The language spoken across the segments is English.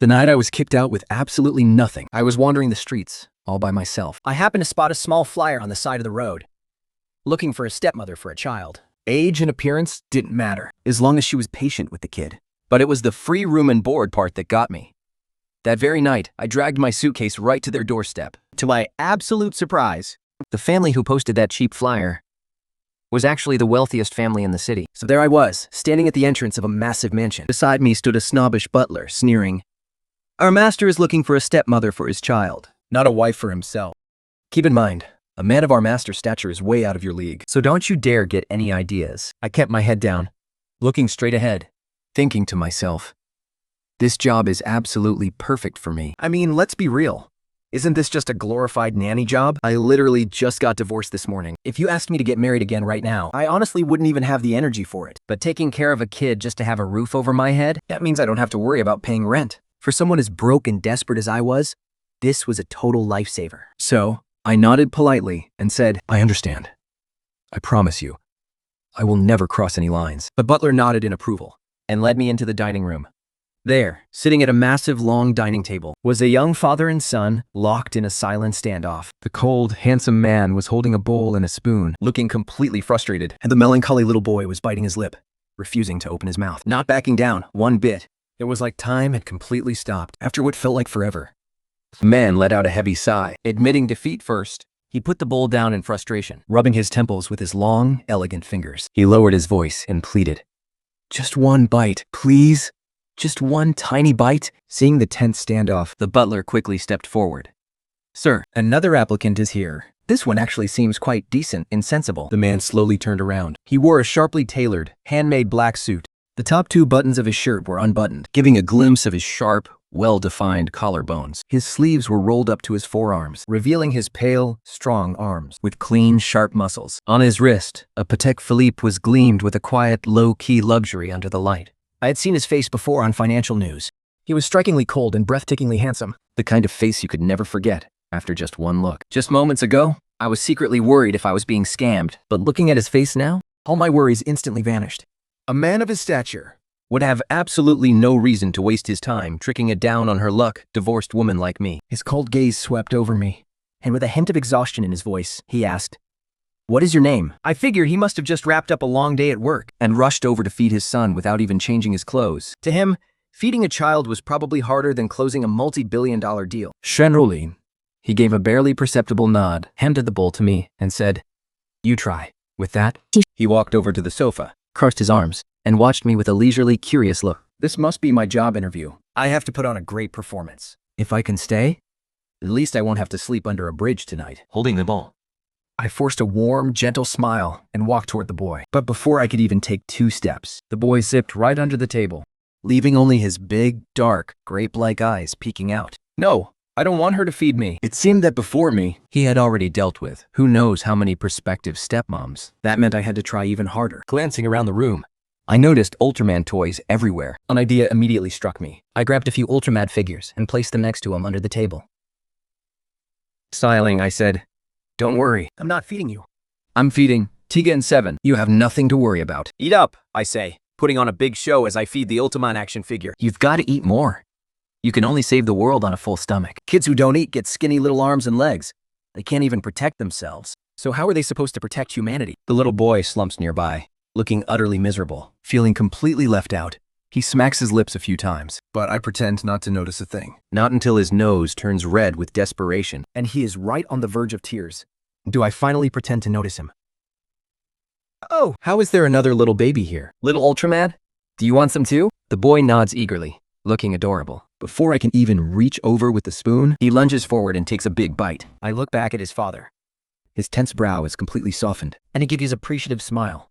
The night I was kicked out with absolutely nothing. I was wandering the streets, all by myself. I happened to spot a small flyer on the side of the road, looking for a stepmother for a child. Age and appearance didn't matter, as long as she was patient with the kid. But it was the free room and board part that got me. That very night, I dragged my suitcase right to their doorstep. To my absolute surprise, The family who posted that cheap flyer was actually the wealthiest family in the city. so there I was, standing at the entrance of a massive mansion. Beside me stood a snobbish butler, sneering, "Our master is looking for a stepmother for his child, not a wife for himself. Keep in mind, a man of our master's stature is way out of your league, so don't you dare get any ideas." I kept my head down, looking straight ahead, thinking to myself, this job is absolutely perfect for me. I mean, let's be real. Isn't this just a glorified nanny job? I literally just got divorced this morning. If you asked me to get married again right now, I honestly wouldn't even have the energy for it. But taking care of a kid just to have a roof over my head, That means I don't have to worry about paying rent. for someone as broke and desperate as I was, this was a total lifesaver. So I nodded politely and said, "I understand. I promise you, I will never cross any lines." The butler nodded in approval and led me into the dining room. There, sitting at a massive long dining table, was a young father and son locked in a silent standoff. The cold, handsome man was holding a bowl and a spoon, looking completely frustrated, and the melancholy little boy was biting his lip, refusing to open his mouth, not backing down one bit. It was like time had completely stopped after what felt like forever. The man let out a heavy sigh, admitting defeat first. He put the bowl down in frustration, rubbing his temples with his long, elegant fingers. He lowered his voice and pleaded, "Just one bite, please. Just one tiny bite." Seeing the tense standoff, the butler quickly stepped forward. "Sir, another applicant is here. This one actually seems quite decent and sensible." The man slowly turned around. He wore a sharply tailored, handmade black suit. The top two buttons of his shirt were unbuttoned, giving a glimpse of his sharp, well-defined collarbones. His sleeves were rolled up to his forearms, revealing his pale, strong arms with clean, sharp muscles. On his wrist, a Patek Philippe was gleamed with a quiet, low-key luxury under the light. I had seen his face before on financial news. He was strikingly cold and breathtakingly handsome. The kind of face you could never forget after just one look. Just moments ago, I was secretly worried if I was being scammed, but looking at his face now, All my worries instantly vanished. a man of his stature would have absolutely no reason to waste his time tricking a down-on-her-luck, divorced woman like me. His cold gaze swept over me, and with a hint of exhaustion in his voice, he asked, "What is your name?" I figured he must have just wrapped up a long day at work. And rushed over to feed his son without even changing his clothes. To him, feeding a child was probably harder than closing a multi-billion-dollar deal. Shenroli. He gave a barely perceptible nod, handed the bowl to me, and said, "You try." With that, he walked over to the sofa, crossed his arms, and watched me with a leisurely, curious look. This must be my job interview. I have to put on a great performance. If I can stay, at least I won't have to sleep under a bridge tonight. Holding the bowl, I forced a warm, gentle smile and walked toward the boy. But before I could even take 2 steps, the boy zipped right under the table, leaving only his big, dark, grape-like eyes peeking out. No, I don't want her to feed me. It seemed that before me, he had already dealt with who knows how many prospective stepmoms. That meant I had to try even harder. Glancing around the room, I noticed Ultraman toys everywhere. An idea immediately struck me. I grabbed a few Ultraman figures and placed them next to him under the table. Sighing, I said, "Don't worry. I'm not feeding you. I'm feeding Tiga and Seven. You have nothing to worry about." Eat up, I say, putting on a big show as I feed the Ultraman action figure. You've got to eat more. You can only save the world on a full stomach. Kids who don't eat get skinny little arms and legs. They can't even protect themselves. So how are they supposed to protect humanity? The little boy slumps nearby, looking utterly miserable, feeling completely left out. He smacks his lips a few times, but I pretend not to notice a thing. Not until his nose turns red with desperation. And he is right on the verge of tears. Do I finally pretend to notice him? "Oh, how is there another little baby here? Little Ultraman? Do you want some too?" The boy nods eagerly, looking adorable. Before I can even reach over with the spoon, he lunges forward and takes a big bite. I look back at his father, His tense brow is completely softened. and he gives his appreciative smile.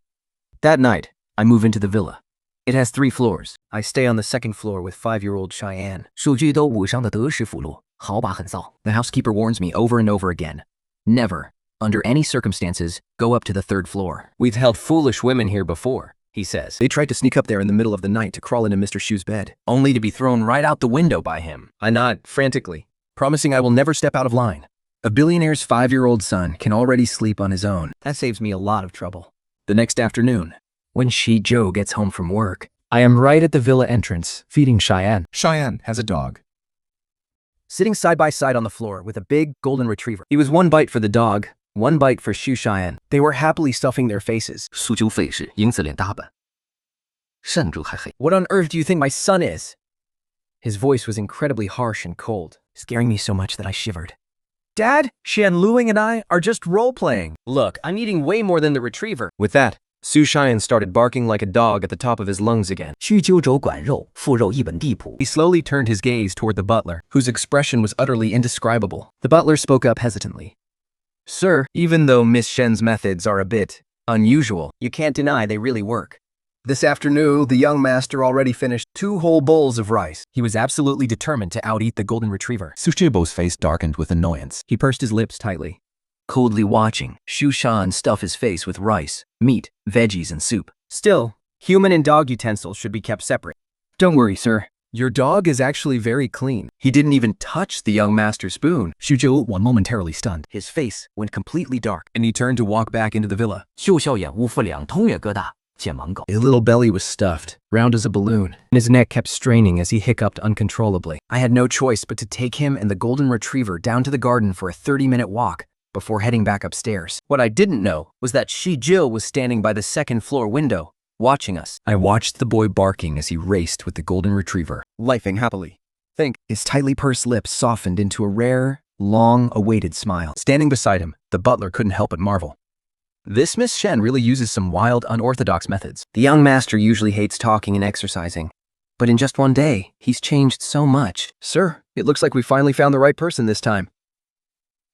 That night, I move into the villa. It has 3 floors. I stay on the 2nd floor with 5-year-old Cheyenne. 数据都补上的得时附录，好把很燥。 The housekeeper warns me over and over again. Never, under any circumstances, go up to the 3rd floor. We've held foolish women here before, he says. They tried to sneak up there in the middle of the night to crawl into Mr. Shu's bed, only to be thrown right out the window by him. I nod frantically, promising I will never step out of line. A billionaire's 5-year-old son can already sleep on his own. That saves me a lot of trouble. The next afternoon, when Joe gets home from work, I am right at the villa entrance, feeding Cheyenne. Cheyenne has a dog. Sitting side by side on the floor with a big golden retriever. He was one bite for the dog, one bite for Shu Cheyenne. They were happily stuffing their faces. 苏鸠费氏因此脸大本，渗住还黑。 What on earth do you think my son is? His voice was incredibly harsh and cold, scaring me so much that I shivered. Dad, Shan Luing and I are just role-playing. Look, I'm eating way more than the retriever. With that, Su Cheyenne started barking like a dog at the top of his lungs again. 须鸠肘管肉，腹肉一本地谱。 He slowly turned his gaze toward the butler, whose expression was utterly indescribable. The butler spoke up hesitantly. Sir, even though Miss Shen's methods are a bit unusual, You can't deny they really work. This afternoon, the young master already finished 2 whole bowls of rice. He was absolutely determined to out-eat the golden retriever. Su Chibo's face darkened with annoyance. He pursed his lips tightly. coldly watching Shu Shan stuff his face with rice, meat, veggies, and soup. Still, human and dog utensils should be kept separate. Don't worry, sir. Your dog is actually very clean. He didn't even touch the young master's spoon. Xu Zhou was momentarily stunned. His face went completely dark, And he turned to walk back into the villa. 秀笑眼乌夫两通月疙瘩，见盲狗。 His little belly was stuffed, round as a balloon, and his neck kept straining as he hiccuped uncontrollably. I had no choice but to take him and the golden retriever down to the garden for a 30-minute walk before heading back upstairs. What I didn't know was that Shi Jill was standing by the second-floor window, watching us. I watched the boy barking as he raced with the golden retriever. Lifing happily. His tightly pursed lips softened into a rare, long-awaited smile. Standing beside him, the butler couldn't help but marvel. This Miss Shen really uses some wild, unorthodox methods. The young master usually hates talking and exercising, but in just one day, he's changed so much. Sir, it looks like we finally found the right person this time.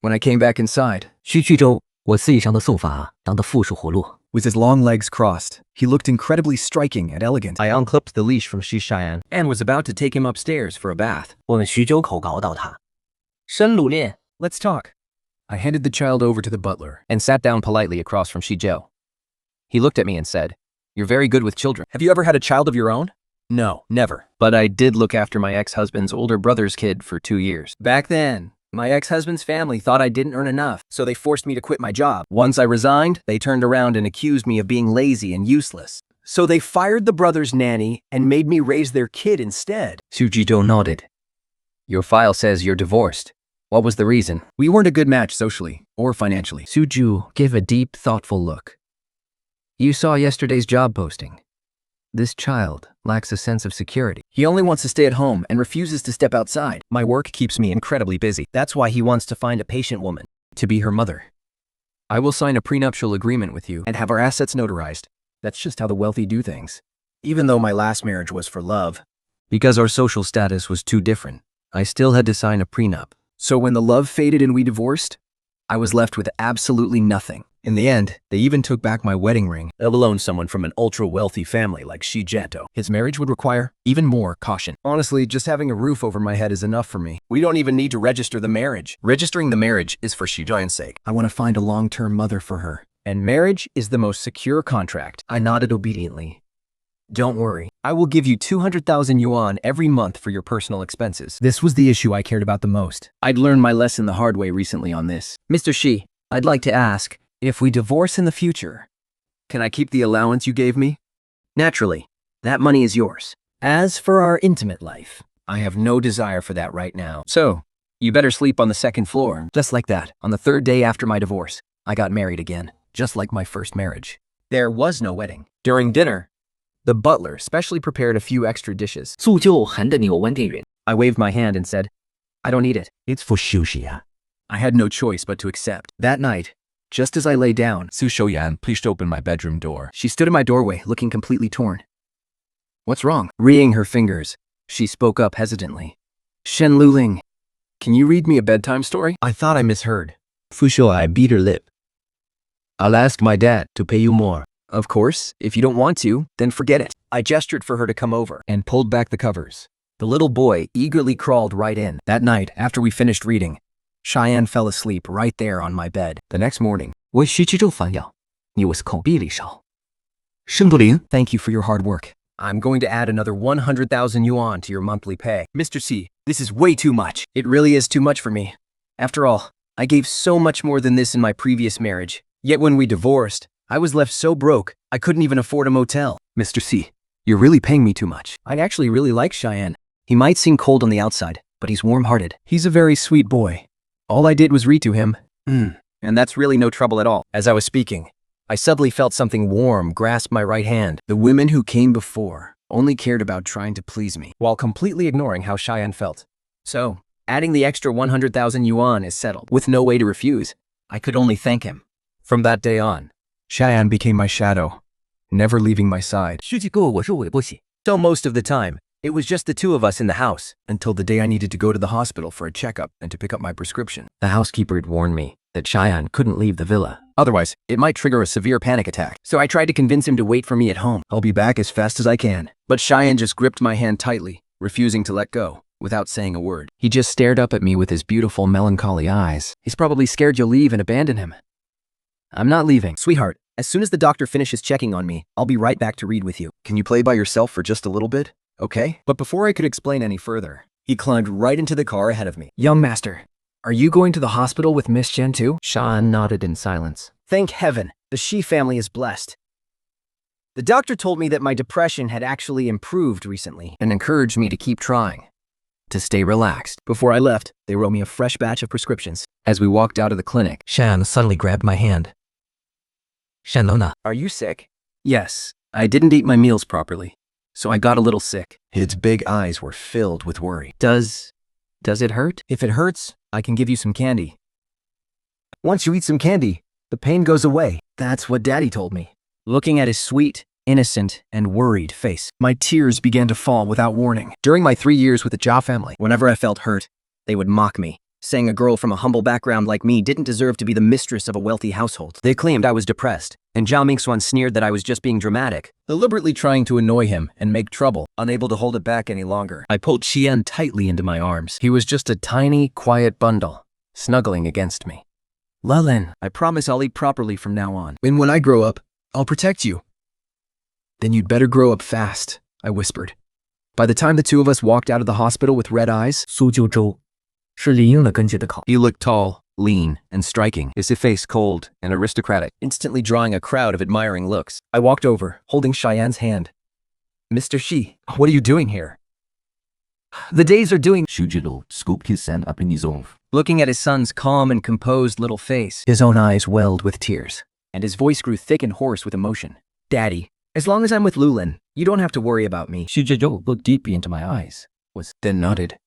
When I came back inside, 须去州，我自己上的送法当得富庶活路。 with his long legs crossed, he looked incredibly striking and elegant. I unclipped the leash from Shi Cheyenne and was about to take him upstairs for a bath. 我们徐州口搞到他，生卤练。 Let's talk. I handed the child over to the butler. And sat down politely across from Shi Zhou. He looked at me and said, "You're very good with children. Have you ever had a child of your own?" No, never. But I did look after my ex-husband's older brother's kid for 2 years. Back then, my ex-husband's family thought I didn't earn enough, so they forced me to quit my job. Once I resigned, they turned around and accused me of being lazy and useless. So they fired the brother's nanny and made me raise their kid instead. Su Jidou nodded. Your file says you're divorced. What was the reason? We weren't a good match socially or financially. Su Ju gave a deep, thoughtful look. You saw yesterday's job posting. This child lacks a sense of security. He only wants to stay at home and refuses to step outside. My work keeps me incredibly busy. That's why he wants to find a patient woman To be her mother. I will sign a prenuptial agreement with you and have our assets notarized. That's just how the wealthy do things. Even though my last marriage was for love. because our social status was too different. I still had to sign a prenup. So when the love faded and we divorced, I was left with absolutely nothing. In the end, they even took back my wedding ring. Let alone someone from an ultra-wealthy family like Shi Janto. His marriage would require even more caution. Honestly, just having a roof over my head is enough for me. We don't even need to register the marriage. Registering the marriage is for Shijian's sake. I want to find a long-term mother for her. And marriage is the most secure contract. I nodded obediently. Don't worry. I will give you 200,000 yuan every month for your personal expenses. This was the issue I cared about the most. I'd learned my lesson the hard way recently on this. Mr. Shi, I'd like to ask, if we divorce in the future, Can I keep the allowance you gave me? naturally, that money is yours. As for our intimate life, I have no desire for that right now. So, You better sleep on the second floor. Just like that, on the third day after my divorce, I got married again. just like my first marriage. There was no wedding. During dinner, the butler specially prepared a few extra dishes. 素就含的牛温店员， I waved my hand and said, I don't need it. It's for Shuxia. I had no choice but to accept. That night, just as I lay down, Su Shouyan, please open my bedroom door. she stood in my doorway looking completely torn. What's wrong? Reeing her fingers, she spoke up hesitantly. Shen Luling, Can you read me a bedtime story? I thought I misheard. Fu Shuai bit her lip. I'll ask my dad to pay you more. Of course, if you don't want to, then forget it. I gestured for her to come over. And pulled back the covers. The little boy eagerly crawled right in. That night, after we finished reading, Cheyenne fell asleep right there on my bed. The next morning, 为徐其州反咬，你我是口壁里烧。圣杜林， Thank you for your hard work. I'm going to add another 100,000 yuan to your monthly pay. Mr. C, this is way too much. It really is too much for me. After all, I gave so much more than this in my previous marriage. Yet when we divorced, I was left so broke, I couldn't even afford a motel. Mr. C, You're really paying me too much. I actually really like Cheyenne. He might seem cold on the outside, but he's warm-hearted. He's a very sweet boy. All I did was read to him. And that's really no trouble at all. As I was speaking, I suddenly felt something warm grasp my right hand. The women who came before only cared about trying to please me, while completely ignoring how Cheyenne felt. So, adding the extra 100,000 yuan is settled. With no way to refuse, I could only thank him. From that day on, Cheyenne became my shadow, never leaving my side. 实际购我是尾不喜。 So most of the time, it was just the two of us in the house, until the day I needed to go to the hospital for a checkup and to pick up my prescription. The housekeeper had warned me that Cheyenne couldn't leave the villa. Otherwise, it might trigger a severe panic attack. So I tried to convince him to wait for me at home. I'll be back as fast as I can. But Cheyenne just gripped my hand tightly, refusing to let go, without saying a word. He just stared up at me with his beautiful melancholy eyes. He's probably scared you'll leave and abandon him. I'm not leaving. Sweetheart, as soon as the doctor finishes checking on me, I'll be right back to read with you. Can you play by yourself for just a little bit? Okay? But before I could explain any further, he climbed right into the car ahead of me. Young master, are you going to the hospital with Miss Chen too? Cheyenne nodded in silence. Thank heaven, the Shi family is blessed. The doctor told me that my depression had actually improved recently and encouraged me to keep trying, to stay relaxed. Before I left, they wrote me a fresh batch of prescriptions. As we walked out of the clinic, Cheyenne suddenly grabbed my hand. Shanlona. Are you sick? Yes, I didn't eat my meals properly, so I got a little sick. His big eyes were filled with worry. Does it hurt? If it hurts, I can give you some candy. Once you eat some candy, the pain goes away. That's what Daddy told me. Looking at his sweet, innocent, and worried face, my tears began to fall without warning. During my 3 years with the Jia family, whenever I felt hurt, they would mock me, saying a girl from a humble background like me didn't deserve to be the mistress of a wealthy household. They claimed I was depressed, and Zhao Mingxuan sneered that I was just being dramatic, deliberately trying to annoy him and make trouble. Unable to hold it back any longer, I pulled Xian tightly into my arms. He was just a tiny, quiet bundle, snuggling against me. Lelin, I promise I'll eat properly from now on. And when I grow up, I'll protect you. Then you'd better grow up fast, I whispered. By the time the two of us walked out of the hospital with red eyes, 苏九州是林英的根据的考。 he looked tall, lean, and striking, his face cold and aristocratic, instantly drawing a crowd of admiring looks. I walked over, holding Cheyenne's hand. Mr. Shi, what are you doing here? The days are doing. Shujiro scooped his hand up in his own. Looking at his son's calm and composed little face, his own eyes welled with tears, and his voice grew thick and hoarse with emotion. Daddy, as long as I'm with Lulin, you don't have to worry about me. Shujiro looked deeply into my eyes. Then nodded.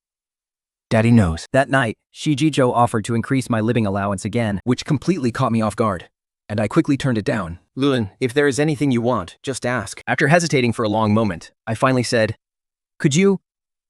Daddy knows. That night, Shijizhou offered to increase my living allowance again, which completely caught me off guard, and I quickly turned it down. Lulin, if there is anything you want, just ask. After hesitating for a long moment, I finally said, could you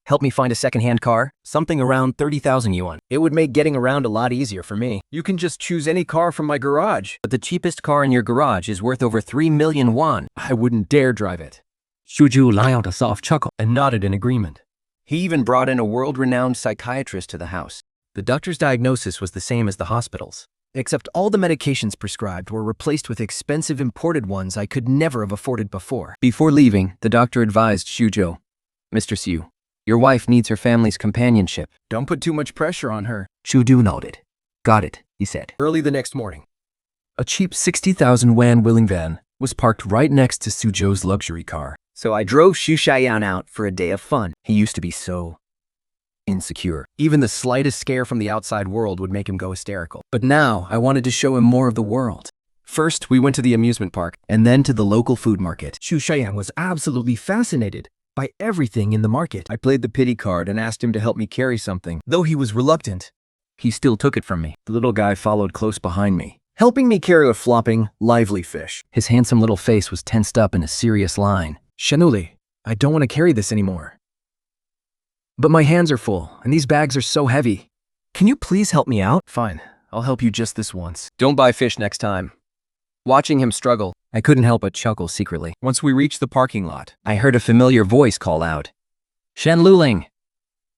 help me find a second-hand car? Something around 30,000 yuan. It would make getting around a lot easier for me. You can just choose any car from my garage. But the cheapest car in your garage is worth over 3 million won. I wouldn't dare drive it. Shuju let out a soft chuckle. And nodded in agreement. He even brought in a world-renowned psychiatrist to the house. The doctor's diagnosis was the same as the hospital's, except all the medications prescribed were replaced with expensive imported ones I could never have afforded before. Before leaving, the doctor advised Shuzhou, Mr. Siu, your wife needs her family's companionship. Don't put too much pressure on her. Shuju nodded. Got it, he said. Early the next morning, a cheap 60,000 yuan willing van was parked right next to Suzhou's luxury car. So I drove Xu Shaiyan out for a day of fun. He used to be so insecure. Even the slightest scare from the outside world would make him go hysterical. But now I wanted to show him more of the world. First, we went to the amusement park, and then to the local food market. Xu Shaiyan was absolutely fascinated by everything in the market. I played the pity card and asked him to help me carry something. Though he was reluctant, he still took it from me. The little guy followed close behind me, helping me carry a flopping, lively fish. His handsome little face was tensed up in a serious line. Shanuli, I don't want to carry this anymore. But my hands are full, and these bags are so heavy. Can you please help me out? Fine, I'll help you just this once. Don't buy fish next time. Watching him struggle, I couldn't help but chuckle secretly. Once we reached the parking lot, I heard a familiar voice call out, Shen Luling.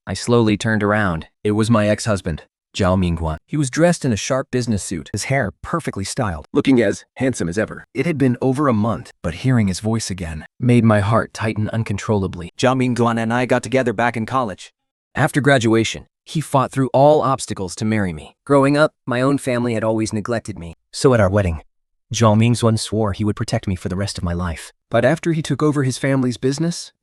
I slowly turned around. It was my ex-husband, Zhao Mingguan. He was dressed in a sharp business suit, his hair perfectly styled, looking as handsome as ever. It had been over a month, but hearing his voice again made my heart tighten uncontrollably. Zhao Mingguan and I got together back in college. After graduation, he fought through all obstacles to marry me. Growing up, my own family had always neglected me. So at our wedding, Zhao Mingguan swore he would protect me for the rest of my life. But after he took over his family's business,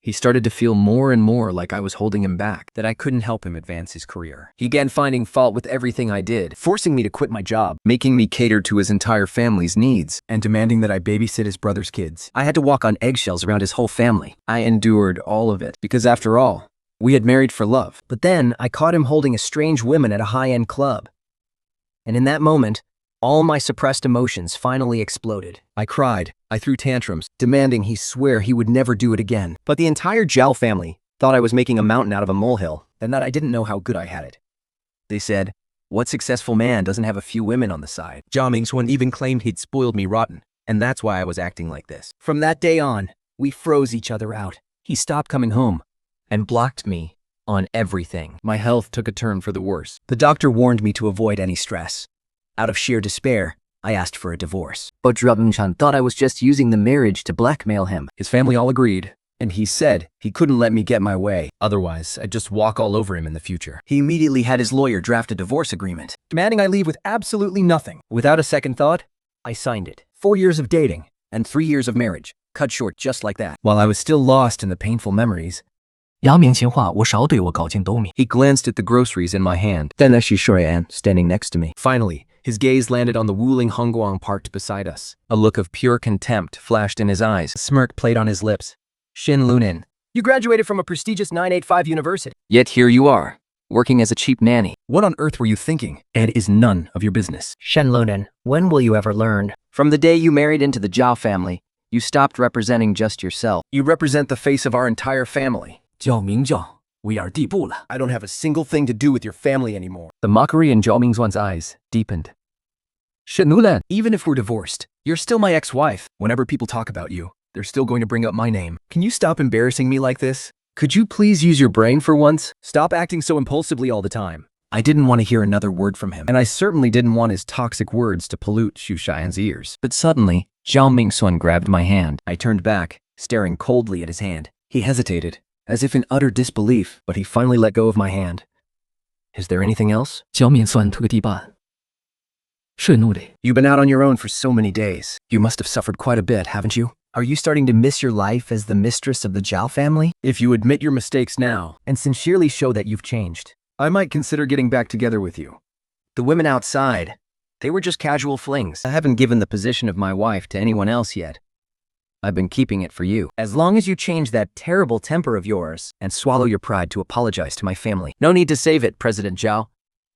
he started to feel more and more like I was holding him back, that I couldn't help him advance his career. He began finding fault with everything I did, forcing me to quit my job, making me cater to his entire family's needs, and demanding that I babysit his brother's kids. I had to walk on eggshells around his whole family. I endured all of it, because after all, we had married for love. But then I caught him holding a strange woman at a high-end club. And in that moment, all my suppressed emotions finally exploded. I cried, I threw tantrums, demanding he swear he would never do it again. But the entire Zhao family thought I was making a mountain out of a molehill, and that I didn't know how good I had it. They said, what successful man doesn't have a few women on the side? Zhao Mingxuan even claimed he'd spoiled me rotten, and that's why I was acting like this. From that day on, we froze each other out. He stopped coming home and blocked me on everything. My health took a turn for the worse. The doctor warned me to avoid any stress. Out of sheer despair, I asked for a divorce. But Zhao Mingshan thought I was just using the marriage to blackmail him. His family all agreed, and he said he couldn't let me get my way. Otherwise, I'd just walk all over him in the future. He immediately had his lawyer draft a divorce agreement, Demanding I leave with absolutely nothing. Without a second thought, I signed it. 4 years of dating and 3 years of marriage, cut short just like that. While I was still lost in the painful memories, 杨明情话我少对我搞清斗米。 he glanced at the groceries in my hand. Then I see Shoyan standing next to me. Finally, his gaze landed on the Wuling Hongguang parked beside us. A look of pure contempt flashed in his eyes. A smirk played on his lips. Shin Lunin. You graduated from a prestigious 985 university. Yet here you are, working as a cheap nanny. What on earth were you thinking? It is none of your business. Shen Lunin, when will you ever learn? From the day you married into the Zhao family, you stopped representing just yourself. You represent the face of our entire family. 叫名叫威尔地步了。 I don't have a single thing to do with your family anymore. The mockery in Zhao Mingzuan's eyes deepened. Shinulan, even if we're divorced, you're still my ex-wife. Whenever people talk about you, they're still going to bring up my name. Can you stop embarrassing me like this? Could you please use your brain for once? Stop acting so impulsively all the time. I didn't want to hear another word from him, and I certainly didn't want his toxic words to pollute Xu Xian's ears. But suddenly, Zhao Mingxuan grabbed my hand. I turned back, staring coldly at his hand. He hesitated, as if in utter disbelief, but he finally let go of my hand. Is there anything else? 小敏算特个地板。顺路的。 You've been out on your own for so many days. You must have suffered quite a bit, haven't you? Are you starting to miss your life as the mistress of the Zhao family? If you admit your mistakes now, And sincerely show that you've changed. I might consider getting back together with you. The women outside, they were just casual flings. I haven't given the position of my wife to anyone else yet. I've been keeping it for you. As long as you change that terrible temper of yours And swallow your pride to apologize to my family. No need to save it, President Zhao.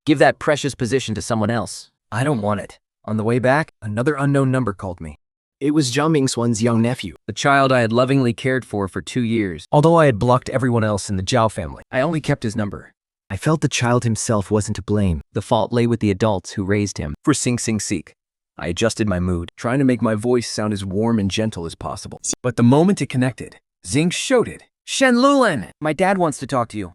Give that precious position to someone else. I don't want it. On the way back, another unknown number called me. It was Zhao Mingxuan's young nephew, the child I had lovingly cared for 2 years. Although I had blocked everyone else in the Zhao family, I only kept his number. I felt the child himself wasn't to blame. The fault lay with the adults who raised him. For Sing Sing Seek, I adjusted my mood, trying to make my voice sound as warm and gentle as possible. But the moment it connected, Zing showed it. Shen Lulan, my dad wants to talk to you.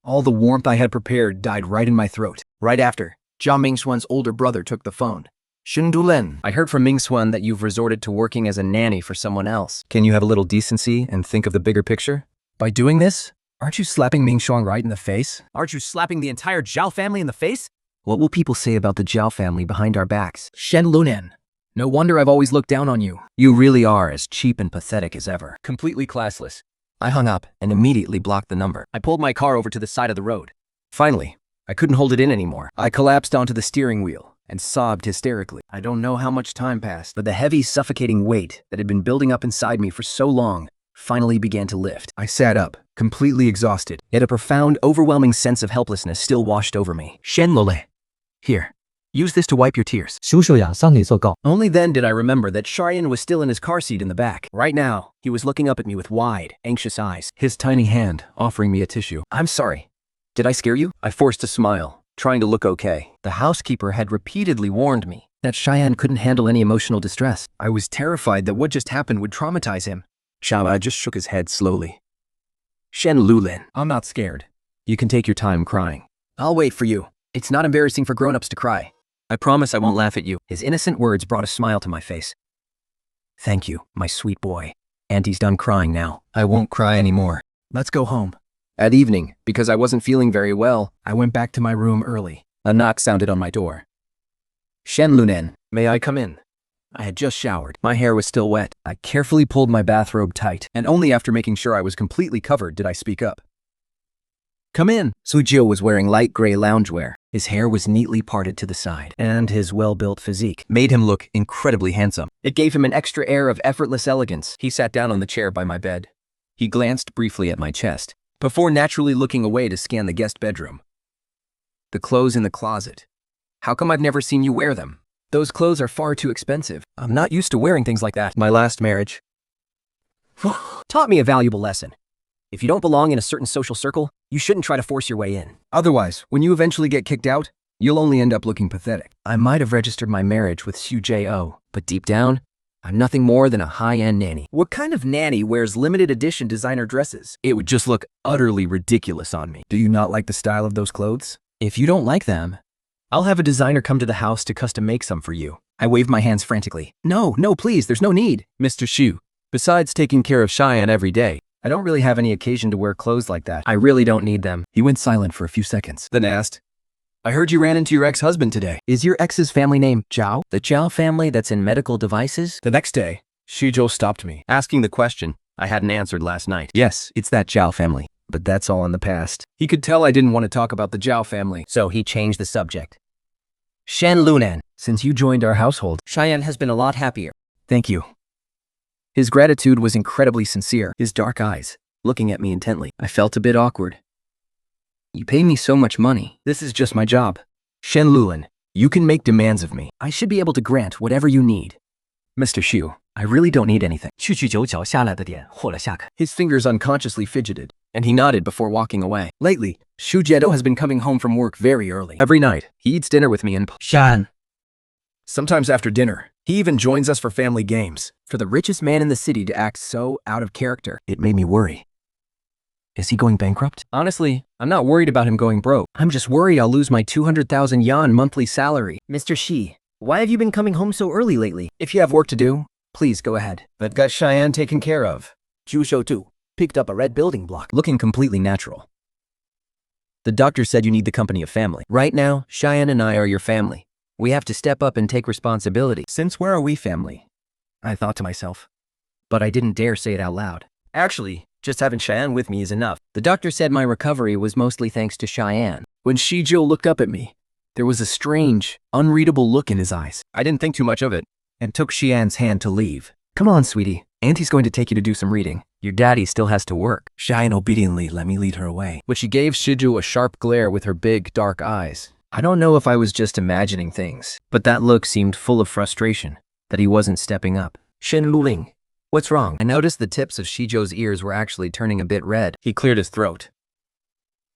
All the warmth I had prepared died right in my throat. Right after, Zhao Mingxuan's older brother took the phone. Shen Dulen, I heard from Mingxuan that you've resorted to working as a nanny for someone else. Can you have a little decency and think of the bigger picture? By doing this, aren't you slapping Mingxuan right in the face? Aren't you slapping the entire Zhao family in the face? What will people say about the Zhao family behind our backs? Shen Lunan, no wonder I've always looked down on you. You really are as cheap and pathetic as ever. Completely classless. I hung up and immediately blocked the number. I pulled my car over to the side of the road. Finally, I couldn't hold it in anymore. I collapsed onto the steering wheel and sobbed hysterically. I don't know how much time passed, but the heavy, suffocating weight that had been building up inside me for so long finally began to lift. I sat up, completely exhausted, yet a profound, overwhelming sense of helplessness still washed over me. Shen Lole, here, use this to wipe your tears. 叔叔呀，向你做告。 Only then did I remember that Sharian was still in his car seat in the back. Right now, he was looking up at me with wide, anxious eyes, his tiny hand offering me a tissue. I'm sorry. Did I scare you? I forced a smile, trying to look okay. The housekeeper had repeatedly warned me that Cheyenne couldn't handle any emotional distress. I was terrified that what just happened would traumatize him. Shaba just shook his head slowly. Shen Lulin, I'm not scared. You can take your time crying. I'll wait for you. It's not embarrassing for grown-ups to cry. I promise I won't laugh at you. His innocent words brought a smile to my face. Thank you, my sweet boy. Auntie's done crying now. I won't cry anymore. Let's go home. At evening, because I wasn't feeling very well, I went back to my room early. A knock sounded on my door. Shen Lunen, may I come in? I had just showered. My hair was still wet. I carefully pulled my bathrobe tight, and only after making sure I was completely covered did I speak up. Come in. Sujio was wearing light gray loungewear. His hair was neatly parted to the side, and his well-built physique Made him look incredibly handsome. it gave him an extra air of effortless elegance. He sat down on the chair by my bed. He glanced briefly at my chest, before naturally looking away to scan the guest bedroom. The clothes in the closet. How come I've never seen you wear them? Those clothes are far too expensive. I'm not used to wearing things like that. My last marriage. Taught me a valuable lesson. If you don't belong in a certain social circle, you shouldn't try to force your way in. Otherwise, when you eventually get kicked out, you'll only end up looking pathetic. I might have registered my marriage with Sujio, but deep down, I'm nothing more than a high-end nanny. What kind of nanny wears limited edition designer dresses? It would just look utterly ridiculous on me. Do you not like the style of those clothes? If you don't like them, I'll have a designer come to the house to custom make some for you. I waved my hands frantically. No, please, there's no need. Mr. Xu, besides taking care of Cheyenne every day, I don't really have any occasion to wear clothes like that. I really don't need them. He went silent for a few seconds, then asked, I heard you ran into your ex-husband today. Is your ex's family name Zhao? The Zhao family that's in medical devices? The next day, Shizhou stopped me, asking the question I hadn't answered last night. Yes, it's that Zhao family. But that's all in the past. He could tell I didn't want to talk about the Zhao family. So he changed the subject. Shen Lunan, since you joined our household, Cheyenne has been a lot happier. Thank you. His gratitude was incredibly sincere, his dark eyes looking at me intently. I felt a bit awkward. You pay me so much money. This is just my job. Shen Lulan, you can make demands of me. I should be able to grant whatever you need. Mr. Xu, I really don't need anything. 去9角下来的点或了下课。 His fingers unconsciously fidgeted, and he nodded before walking away. Lately, Xu Jiedo has been coming home from work very early. Every night, he eats dinner with me and Shan, sometimes after dinner, he even joins us for family games. For the richest man in the city to act so out of character, It made me worry. Is he going bankrupt? honestly, I'm not worried about him going broke. I'm just worried I'll lose my 200,000 yuan monthly salary. Mr. Shi, why have you been coming home so early lately? If you have work to do, Please go ahead. I've got Cheyenne taken care of. Jusho too picked up a red building block. Looking completely natural. The doctor said you need the company of family. Right now, Cheyenne and I are your family. We have to step up and take responsibility. Since where are we family? I thought to myself. But I didn't dare say it out loud. Actually, just having Cheyenne with me is enough. The doctor said my recovery was mostly thanks to Cheyenne. When Shizhou looked up at me, there was a strange, unreadable look in his eyes. I didn't think too much of it, and took Cheyenne's hand to leave. Come on, sweetie. Auntie's going to take you to do some reading. Your daddy still has to work. Cheyenne obediently let me lead her away, but she gave Shizhou a sharp glare with her big, dark eyes. I don't know if I was just imagining things, but that look seemed full of frustration, that he wasn't stepping up. Shen Luling, what's wrong? I noticed the tips of Shizhou's ears were actually turning a bit red. He cleared his throat.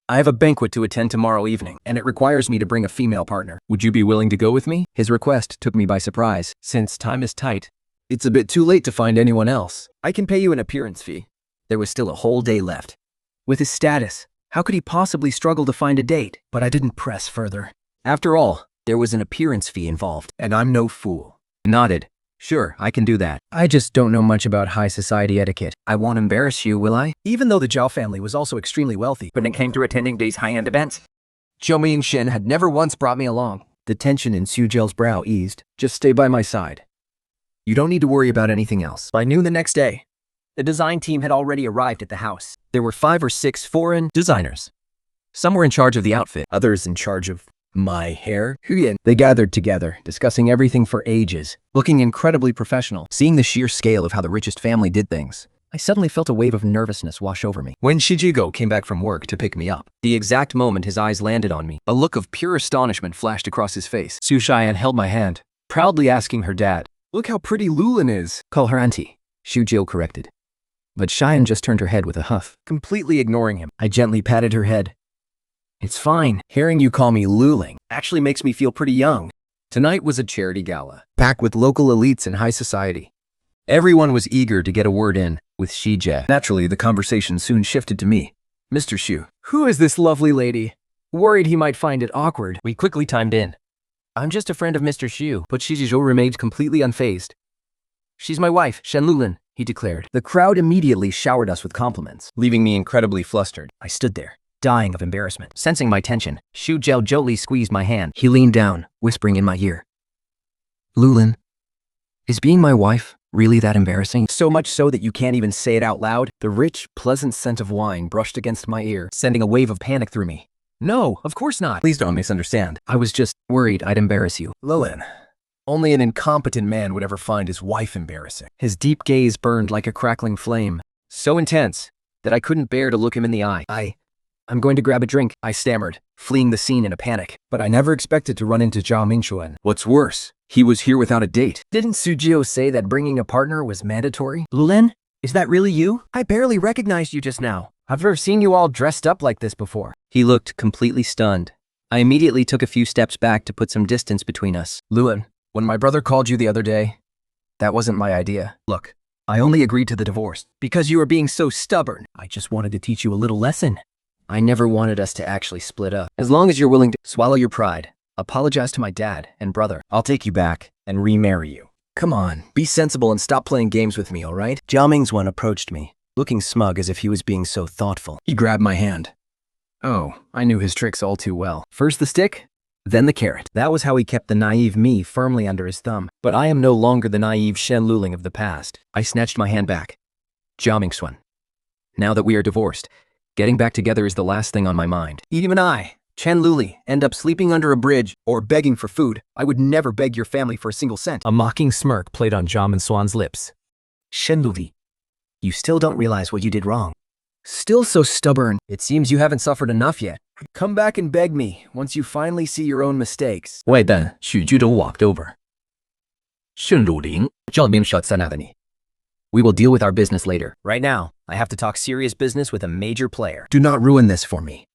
I have a banquet to attend tomorrow evening, and it requires me to bring a female partner. Would you be willing to go with me? His request took me by surprise. Since time is tight, it's a bit too late to find anyone else. I can pay you an appearance fee. There was still a whole day left. With his status, how could he possibly struggle to find a date? But I didn't press further. After all, there was an appearance fee involved. And I'm no fool. Nodded. Sure, I can do that. I just don't know much about high society etiquette. I won't embarrass you, will I? Even though the Zhao family was also extremely wealthy, when it came to attending these high-end events, Zhou Ming Shen had never once brought me along. The tension in Sujie's brow eased. Just stay by my side. You don't need to worry about anything else. By noon the next day, The design team had already arrived at the house. there were 5 or 6 foreign designers. Some were in charge of the outfit, others in charge of my hair. They gathered together, discussing everything for ages, looking incredibly professional. Seeing the sheer scale of how the richest family did things, I suddenly felt a wave of nervousness wash over me. when Shijigo came back from work to pick me up, the exact moment his eyes landed on me, a look of pure astonishment flashed across his face. Su Cheyenne held my hand, proudly asking her dad, "Look how pretty Lulin is." Call her auntie, Shujio corrected. But Cheyenne just turned her head with a huff. Completely ignoring him, I gently patted her head. "It's fine. Hearing you call me Luling actually makes me feel pretty young." Tonight was a charity gala, packed with local elites in high society. Everyone was eager to get a word in with Shijie. Naturally, the conversation soon shifted to me. "Mr. Xu, who is this lovely lady?" Worried he might find it awkward, we quickly chimed in. I'm just a friend of Mr. Xu. But Shizhou remained completely unfazed. She's my wife, Shen Lulin, he declared. The crowd immediately showered us with compliments, leaving me incredibly flustered. I stood there, dying of embarrassment. Sensing my tension, Xu Jiao gently squeezed my hand. He leaned down, whispering in my ear. "Lulin, Is being my wife really that embarrassing? So much so that you can't even say it out loud. The rich, pleasant scent of wine brushed against my ear, sending a wave of panic through me. No, of course not. Please don't misunderstand. I was just worried I'd embarrass you. Lilin, only an incompetent man would ever find his wife embarrassing. His deep gaze burned like a crackling flame, so intense that I couldn't bear to look him in the eye. I'm going to grab a drink, I stammered, fleeing the scene in a panic. But I never expected to run into Zhao Mingxuan. What's worse, he was here without a date. Didn't Sujio say that bringing a partner was mandatory? Lulin, is that really you? I barely recognized you just now. I've never seen you all dressed up like this before. He looked completely stunned. I immediately took a few steps back to put some distance between us. Lilin, when my brother called you the other day, that wasn't my idea. Look, I only agreed to the divorce because you were being so stubborn. I just wanted to teach you a little lesson. I never wanted us to actually split up. As long as you're willing to swallow your pride, apologize to my dad and brother, I'll take you back and remarry you. Come on, be sensible and stop playing games with me, all right? Zhao Mingxuan approached me, looking smug as if he was being so thoughtful. He grabbed my hand. Oh, I knew his tricks all too well. First the stick, then the carrot. That was how he kept the naive me firmly under his thumb. But I am no longer the naive Shen Luling of the past. I snatched my hand back. Zhao Mingxuan, now that we are divorced, getting back together is the last thing on my mind. Even I, Chen Luli, end up sleeping under a bridge or begging for food, I would never beg your family for a single cent. A mocking smirk played on Zhao Mingxuan's lips. Shen Luli, you still don't realize what you did wrong. Still so stubborn. It seems you haven't suffered enough yet. Come back and beg me once you finally see your own mistakes. 外旦许居州 walked over. 顺鲁林 Zhao Mingxuan, we will deal with our business later. Right now, I have to talk serious business with a major player. Do not ruin this for me.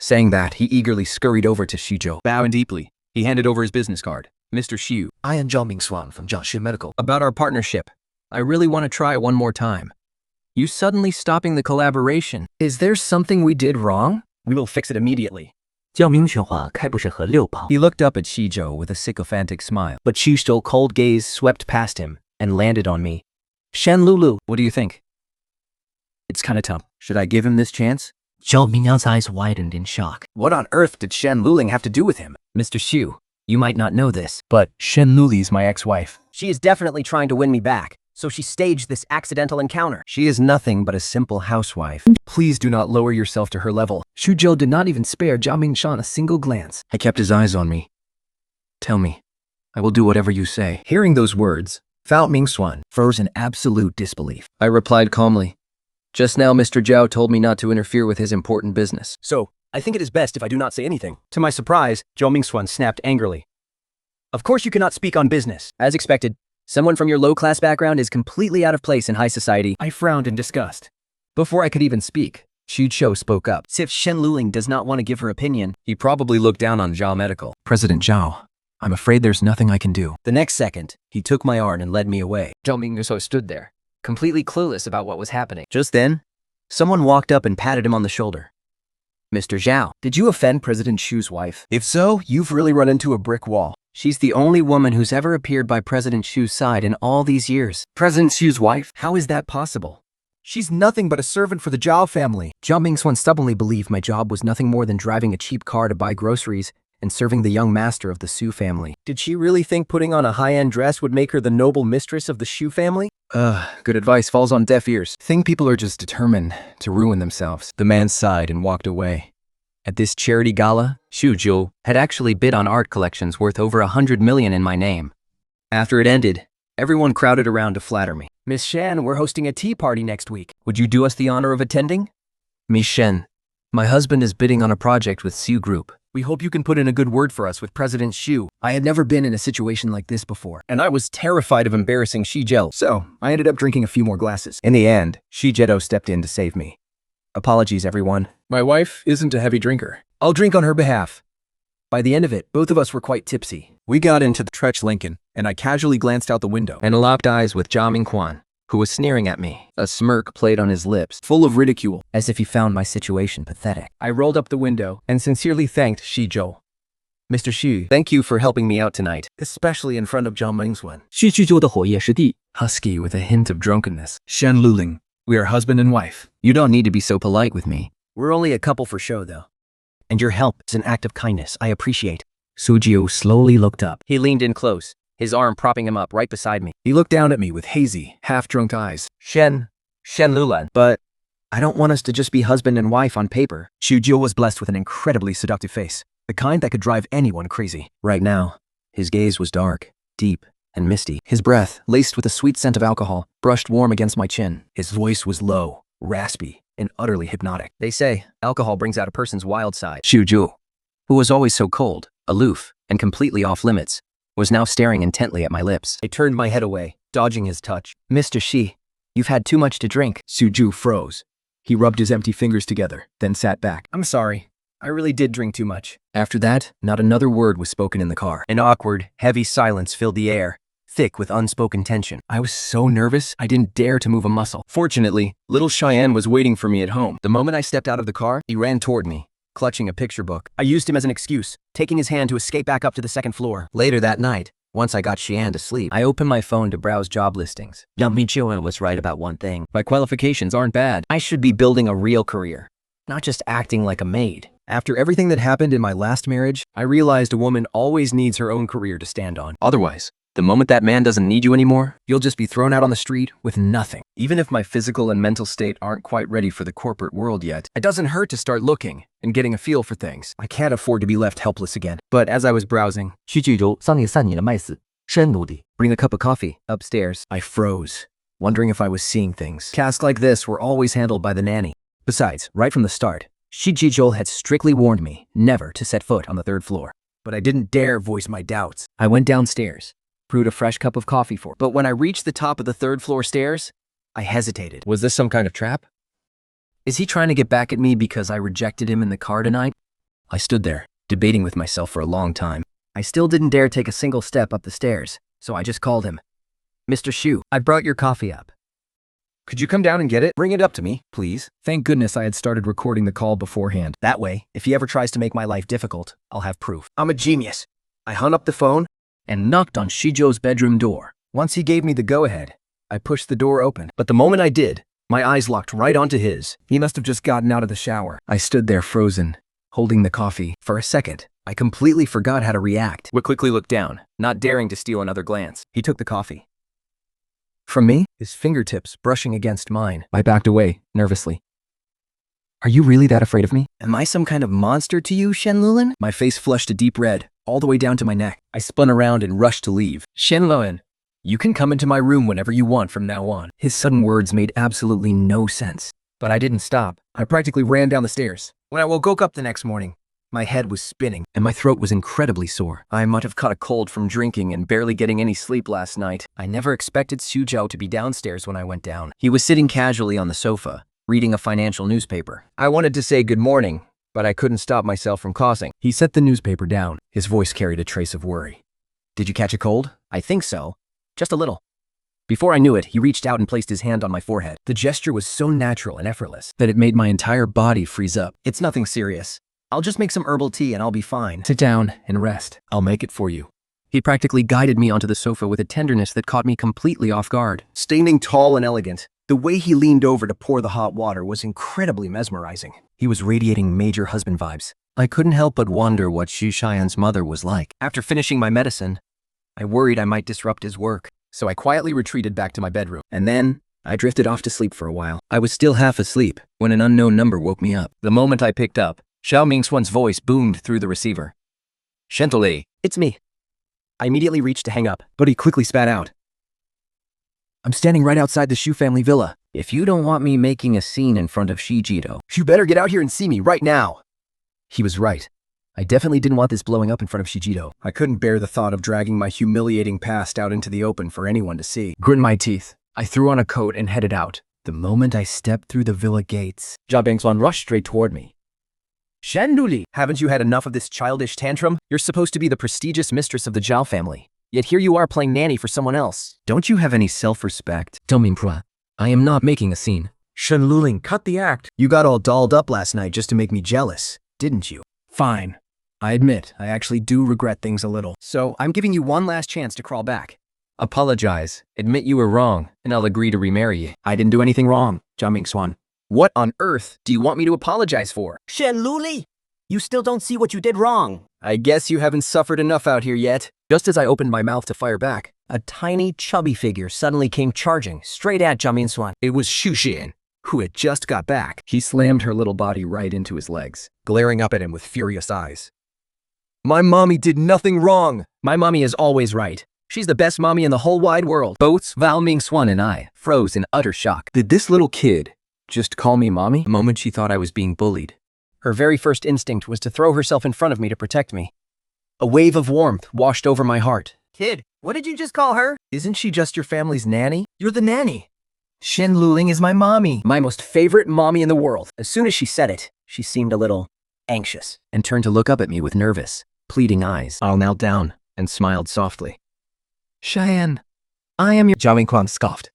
Saying that, he eagerly scurried over to Xuzhou. Bowing deeply, he handed over his business card. Mr. Xu, I am Zhao Mingxuan from Jiangxi Medical. about our partnership. I really want to try it one more time. You suddenly stopping the collaboration. Is there something we did wrong? We will fix it immediately. 叫明选话开不是和六跑。 He looked up at Xuzhou with a sycophantic smile, but Xuzhou's cold gaze swept past him and landed on me. Shen Lulu, what do you think? It's kinda tough. Should I give him this chance? Zhao Mingyan's eyes widened in shock. What on earth did Shen Luling have to do with him? Mr. Xu, you might not know this, but Shen Luli's my ex-wife. she is definitely trying to win me back, so she staged this accidental encounter. She is nothing but a simple housewife. Please do not lower yourself to her level. Xuzhou did not even spare Zhao Mingxuan a single glance. He kept his eyes on me. Tell me, I will do whatever you say. Hearing those words, Zhao Mingxuan froze in absolute disbelief. I replied calmly. Just now, Mr. Zhao told me not to interfere with his important business. So, I think it is best if I do not say anything. To my surprise, Zhao Mingxuan snapped angrily. Of course you cannot speak on business. As expected, someone from your low-class background is completely out of place in high society. I frowned in disgust. Before I could even speak, Xuzhou spoke up. If Shen Luling does not want to give her opinion, he probably looked down on Zhao Medical. President Zhao, I'm afraid there's nothing I can do. The next second, he took my arm and led me away. Zhao Mingxuan stood there, completely clueless about what was happening. Just then, someone walked up and patted him on the shoulder. Mr. Zhao, did you offend President Xu's wife? If so, you've really run into a brick wall. She's the only woman who's ever appeared by President Xu's side in all these years. President Xu's wife? How is that possible? She's nothing but a servant for the Zhao family. Zhao Mingxuan stubbornly believed my job was nothing more than driving a cheap car to buy groceries and serving the young master of the Xu family. Did she really think putting on a high-end dress would make her the noble mistress of the Xu family? Good advice falls on deaf ears. Think people are just determined to ruin themselves. The man sighed and walked away. At this charity gala, Xuzhou had actually bid on art collections worth over 100 million in my name. After it ended, everyone crowded around to flatter me. Miss Shan, we're hosting a tea party next week. Would you do us the honor of attending? Miss Shen, my husband is bidding on a project with Xu Group. We hope you can put in a good word for us with President Xu. I had never been in a situation like this before, and I was terrified of embarrassing Xizhou. So, I ended up drinking a few more glasses. In the end, Xizhou stepped in to save me. Apologies, everyone. My wife isn't a heavy drinker. I'll drink on her behalf. By the end of it, both of us were quite tipsy. We got into the Tretch Lincoln, and I casually glanced out the window. And locked eyes with Zhao Mingxuan, who was sneering at me. A smirk played on his lips, full of ridicule, as if he found my situation pathetic. I rolled up the window and sincerely thanked Xizhou. Mr. Xu, thank you for helping me out tonight, especially in front of Zhao Mingxuan. 去居州的火焰师弟 Husky with a hint of drunkenness. Shen Luling, we are husband and wife. You don't need to be so polite with me. We're only a couple for show, though. And your help is an act of kindness I appreciate. Sujio slowly looked up. He leaned in close, his arm propping him up right beside me. He looked down at me with hazy, half-drunk eyes. Shen Lulan. But I don't want us to just be husband and wife on paper. Xu Jiu was blessed with an incredibly seductive face, the kind that could drive anyone crazy. Right now, his gaze was dark, deep, and misty. His breath, laced with a sweet scent of alcohol, brushed warm against my chin. His voice was low, raspy, and utterly hypnotic. They say alcohol brings out a person's wild side. Xu Jiu, who was always so cold, aloof, and completely off limits, was now staring intently at my lips. I turned my head away, dodging his touch. Mr. Shi, you've had too much to drink. Xu Jiu froze. He rubbed his empty fingers together, then sat back. I'm sorry. I really did drink too much. After that, not another word was spoken in the car. An awkward, heavy silence filled the air, thick with unspoken tension. I was so nervous, I didn't dare to move a muscle. Fortunately, little Cheyenne was waiting for me at home. The moment I stepped out of the car, he ran toward me, clutching a picture book. I used him as an excuse, taking his hand to escape back up to the second floor. Later that night, once I got Cheyenne to sleep, I opened my phone to browse job listings. Yang Michiu was right about one thing. My qualifications aren't bad. I should be building a real career, not just acting like a maid. After everything that happened in my last marriage, I realized a woman always needs her own career to stand on. Otherwise, the moment that man doesn't need you anymore, you'll just be thrown out on the street with nothing. Even if my physical and mental state aren't quite ready for the corporate world yet, it doesn't hurt to start looking and getting a feel for things. I can't afford to be left helpless again. But as I was browsing, 去剧中桑尼散你的麦子，深努力。 Bring a cup of coffee upstairs. I froze, wondering if I was seeing things. Tasks like this were always handled by the nanny. Besides, right from the start, Shi Jijiol had strictly warned me never to set foot on the third floor. But I didn't dare voice my doubts. I went downstairs, brewed a fresh cup of coffee for her. But when I reached the top of the third floor stairs, I hesitated. Was this some kind of trap? Is he trying to get back at me because I rejected him in the car tonight? I stood there, debating with myself for a long time. I still didn't dare take a single step up the stairs, so I just called him. Mr. Shu, I brought your coffee up. Could you come down and get it? Bring it up to me, please. Thank goodness I had started recording the call beforehand. That way, if he ever tries to make my life difficult, I'll have proof. I'm a genius. I hung up the phone and knocked on Shijo's bedroom door. Once he gave me the go-ahead, I pushed the door open. But the moment I did, my eyes locked right onto his. He must have just gotten out of the shower. I stood there frozen, holding the coffee. For a second, I completely forgot how to react. We quickly looked down, not daring to steal another glance. He took the coffee from me, his fingertips brushing against mine. I backed away, nervously. Are you really that afraid of me? Am I some kind of monster to you, Shenlulin? My face flushed a deep red, all the way down to my neck. I spun around and rushed to leave. Shenlulin, you can come into my room whenever you want from now on. His sudden words made absolutely no sense. But I didn't stop. I practically ran down the stairs. When I woke up the next morning, my head was spinning, and my throat was incredibly sore. I might have caught a cold from drinking and barely getting any sleep last night. I never expected Suzhou to be downstairs when I went down. He was sitting casually on the sofa, reading a financial newspaper. I wanted to say good morning, but I couldn't stop myself from coughing. He set the newspaper down. His voice carried a trace of worry. Did you catch a cold? I think so. Just a little. Before I knew it, he reached out and placed his hand on my forehead. The gesture was so natural and effortless that it made my entire body freeze up. It's nothing serious. I'll just make some herbal tea and I'll be fine. Sit down and rest. I'll make it for you. He practically guided me onto the sofa with a tenderness that caught me completely off guard. Standing tall and elegant, the way he leaned over to pour the hot water was incredibly mesmerizing. He was radiating major husband vibes. I couldn't help but wonder what Xu Xian's mother was like. After finishing my medicine, I worried I might disrupt his work, so I quietly retreated back to my bedroom. And then, I drifted off to sleep for a while. I was still half asleep when an unknown number woke me up. The moment I picked up, Xiao Mingswan's voice boomed through the receiver. Shentoli, it's me. I immediately reached to hang up, but he quickly spat out. I'm standing right outside the Shu family villa. If you don't want me making a scene in front of Shi Jito, you better get out here and see me right now. He was right. I definitely didn't want this blowing up in front of Shijito. I couldn't bear the thought of dragging my humiliating past out into the open for anyone to see. Gritting my teeth, I threw on a coat and headed out. The moment I stepped through the villa gates, Jia Bingsuan rushed straight toward me. Shanduli, haven't you had enough of this childish tantrum? You're supposed to be the prestigious mistress of the Zhao family. Yet here you are playing nanny for someone else. Don't you have any self-respect? Tell me, Prua, I am not making a scene. Shen Luling, cut the act. You got all dolled up last night just to make me jealous, didn't you? Fine. I admit, I actually do regret things a little. So I'm giving you one last chance to crawl back. Apologize, admit you were wrong, and I'll agree to remarry you. I didn't do anything wrong, Jia Mingswan. What on earth do you want me to apologize for? Shen Luli, you still don't see what you did wrong. I guess you haven't suffered enough out here yet. Just as I opened my mouth to fire back, a tiny, chubby figure suddenly came charging straight at Zhao Minxuan. It was Xu Xian, who had just got back. He slammed her little body right into his legs, glaring up at him with furious eyes. My mommy did nothing wrong. My mommy is always right. She's the best mommy in the whole wide world. Both Val Mingxuan and I froze in utter shock. Did this little kid just call me mommy? The moment she thought I was being bullied. Her very first instinct was to throw herself in front of me to protect me. A wave of warmth washed over my heart. Kid, what did you just call her? Isn't she just your family's nanny? You're the nanny. Shen Luling is my mommy. My most favorite mommy in the world. As soon as she said it, she seemed a little anxious And turned to look up at me with nervous, pleading eyes. I knelt down and smiled softly. Cheyenne, I am your— Zhao Minxuan scoffed.